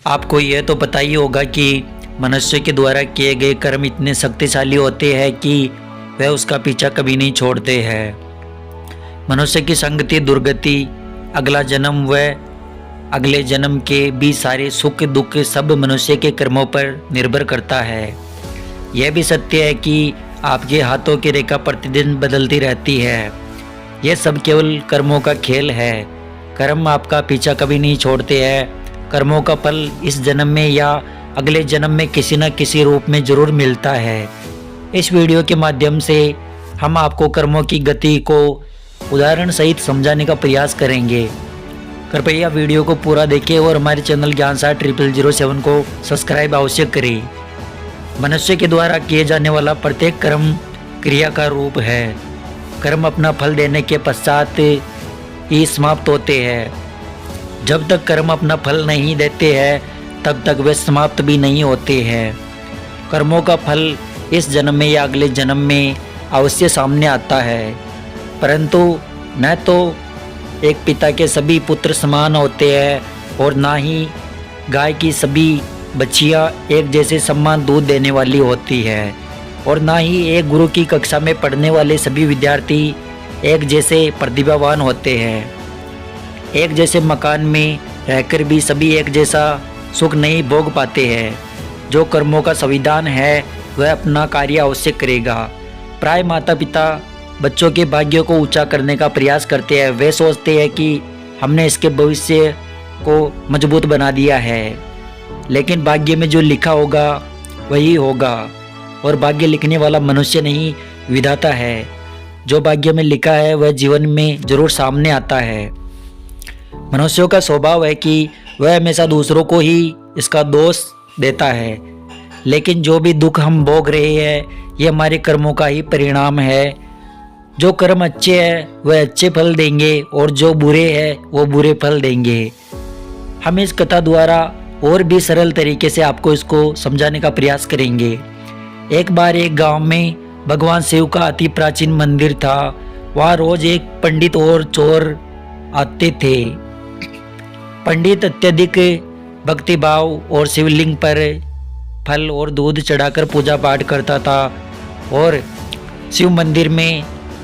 आपको यह तो पता ही होगा कि मनुष्य के द्वारा किए गए कर्म इतने शक्तिशाली होते हैं कि वह उसका पीछा कभी नहीं छोड़ते हैं। मनुष्य की संगति, दुर्गति, अगला जन्म व अगले जन्म के भी सारे सुख दुख सब मनुष्य के कर्मों पर निर्भर करता है। यह भी सत्य है कि आपके हाथों की रेखा प्रतिदिन बदलती रहती है। यह सब केवल कर्मों का खेल है। कर्म आपका पीछा कभी नहीं छोड़ते हैं। कर्मों का फल इस जन्म में या अगले जन्म में किसी न किसी रूप में जरूर मिलता है। इस वीडियो के माध्यम से हम आपको कर्मों की गति को उदाहरण सहित समझाने का प्रयास करेंगे। कृपया वीडियो को पूरा देखें और हमारे चैनल ज्ञान600007 को सब्सक्राइब अवश्य करें। मनुष्य के द्वारा किए जाने वाला प्रत्येक कर्म क्रिया का रूप है। कर्म अपना फल देने के पश्चात ही समाप्त होते हैं। जब तक कर्म अपना फल नहीं देते हैं तब तक वे समाप्त भी नहीं होते हैं। कर्मों का फल इस जन्म में या अगले जन्म में अवश्य सामने आता है, परंतु न तो एक पिता के सभी पुत्र समान होते हैं और ना ही गाय की सभी बच्चियां एक जैसे समान दूध देने वाली होती है, और ना ही एक गुरु की कक्षा में पढ़ने वाले सभी विद्यार्थी एक जैसे प्रतिभावान होते हैं। एक जैसे मकान में रहकर भी सभी एक जैसा सुख नहीं भोग पाते हैं। जो कर्मों का संविधान है वह अपना कार्य अवश्य करेगा। प्राय माता पिता बच्चों के भाग्यों को ऊंचा करने का प्रयास करते हैं। वे सोचते हैं कि हमने इसके भविष्य को मजबूत बना दिया है, लेकिन भाग्य में जो लिखा होगा वही होगा, और भाग्य लिखने वाला मनुष्य नहीं विधाता है। जो भाग्य में लिखा है वह जीवन में जरूर सामने आता है। मनुष्यों का स्वभाव है कि वह हमेशा दूसरों को ही इसका दोष देता है, लेकिन जो भी दुख हम भोग रहे हैं ये हमारे कर्मों का ही परिणाम है। जो कर्म अच्छे हैं वह अच्छे फल देंगे और जो बुरे हैं वो बुरे फल देंगे। हम इस कथा द्वारा और भी सरल तरीके से आपको इसको समझाने का प्रयास करेंगे। एक बार एक गांव में भगवान शिव का अति प्राचीन मंदिर था। वहाँ रोज एक पंडित और चोर आते थे। पंडित अत्यधिक भक्तिभाव और शिवलिंग पर फल और दूध चढ़ाकर पूजा पाठ करता था, और शिव मंदिर में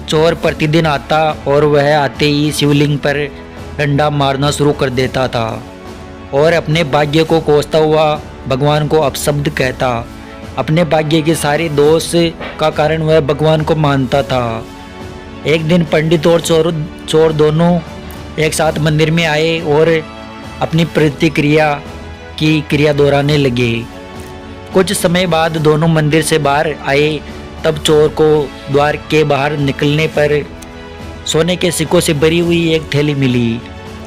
चोर प्रतिदिन आता और वह आते ही शिवलिंग पर डंडा मारना शुरू कर देता था और अपने भाग्य को कोसता हुआ भगवान को अपशब्द कहता। अपने भाग्य के सारे दोष का कारण वह भगवान को मानता था। एक दिन पंडित और चोर दोनों एक साथ मंदिर में आए और अपनी प्रतिक्रिया की क्रिया दोहराने लगे। कुछ समय बाद दोनों मंदिर से बाहर आए, तब चोर को द्वार के बाहर निकलने पर सोने के सिक्कों से भरी हुई एक थैली मिली।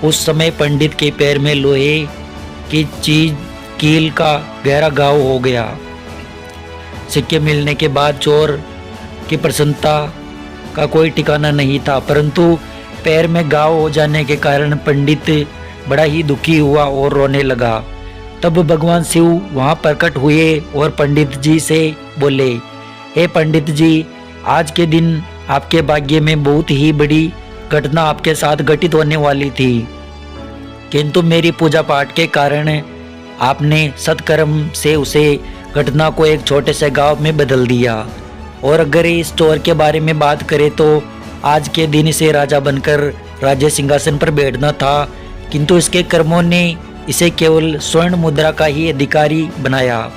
उस समय पंडित के पैर में लोहे की चीज कील का गहरा घाव हो गया। सिक्के मिलने के बाद चोर की प्रसन्नता का कोई ठिकाना नहीं था, परंतु पैर में घाव हो जाने के कारण पंडित बड़ा ही दुखी हुआ और रोने लगा। तब भगवान शिव वहाँ प्रकट हुए और पंडित जी से बोले, हे पंडित जी, आज के दिन आपके भाग्य में बहुत ही बड़ी घटना आपके साथ घटित होने वाली थी, किंतु मेरी पूजा पाठ के कारण आपने सत्कर्म से उसे घटना को एक छोटे से गांव में बदल दिया। और अगर इस चोर के बारे में बात करें तो आज के दिन इसे राजा बनकर राज्य सिंहासन पर बैठना था, किंतु इसके कर्मों ने इसे केवल स्वर्ण मुद्रा का ही अधिकारी बनाया।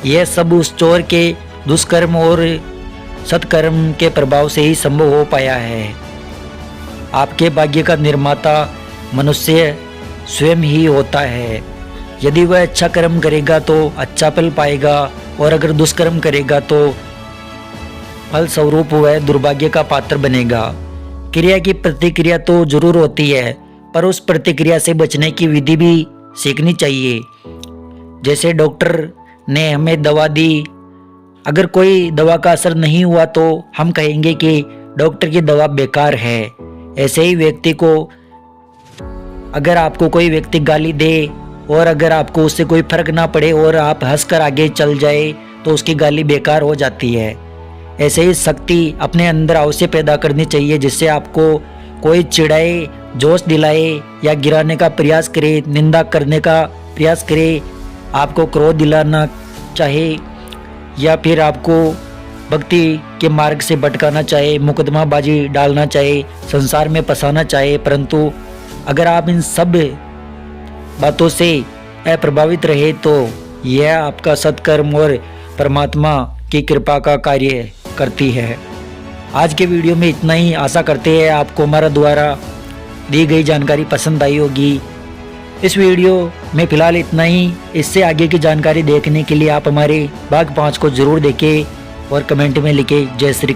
यह सब उस चोर के दुष्कर्म और सत्कर्म के प्रभाव से ही संभव हो पाया है। आपके भाग्य का निर्माता मनुष्य स्वयं ही होता है। यदि वह अच्छा कर्म करेगा तो अच्छा फल पाएगा, और अगर दुष्कर्म करेगा तो फल स्वरूप वह दुर्भाग्य का पात्र बनेगा। क्रिया की प्रतिक्रिया तो जरूर होती है, पर उस प्रतिक्रिया से बचने की विधि भी सीखनी चाहिए। जैसे डॉक्टर ने हमें दवा दी, अगर कोई दवा का असर नहीं हुआ तो हम कहेंगे कि डॉक्टर की दवा बेकार है। ऐसे ही व्यक्ति को अगर आपको कोई व्यक्ति गाली दे और अगर आपको उससे कोई फर्क ना पड़े और आप हंसकर आगे चल जाए तो उसकी गाली बेकार हो जाती है। ऐसे ही शक्ति अपने अंदर अवश्य पैदा करनी चाहिए, जिससे आपको कोई चिढ़ाए, जोश दिलाए या गिराने का प्रयास करे, निंदा करने का प्रयास करे आपको क्रोध दिलाना चाहे या फिर आपको भक्ति के मार्ग से भटकाना चाहे, मुकदमाबाजी डालना चाहे, संसार में फंसाना चाहे, परंतु अगर आप इन सब बातों से अप्रभावित रहे तो यह आपका सत्कर्म और परमात्मा की कृपा का कार्य करती है। आज के वीडियो में इतना ही। आशा करते हैं आपको हमारा द्वारा दी गई जानकारी पसंद आई होगी। इस वीडियो में फिलहाल इतना ही। इससे आगे की जानकारी देखने के लिए आप हमारे भाग 5 को जरूर देखें और कमेंट में लिखें जय श्री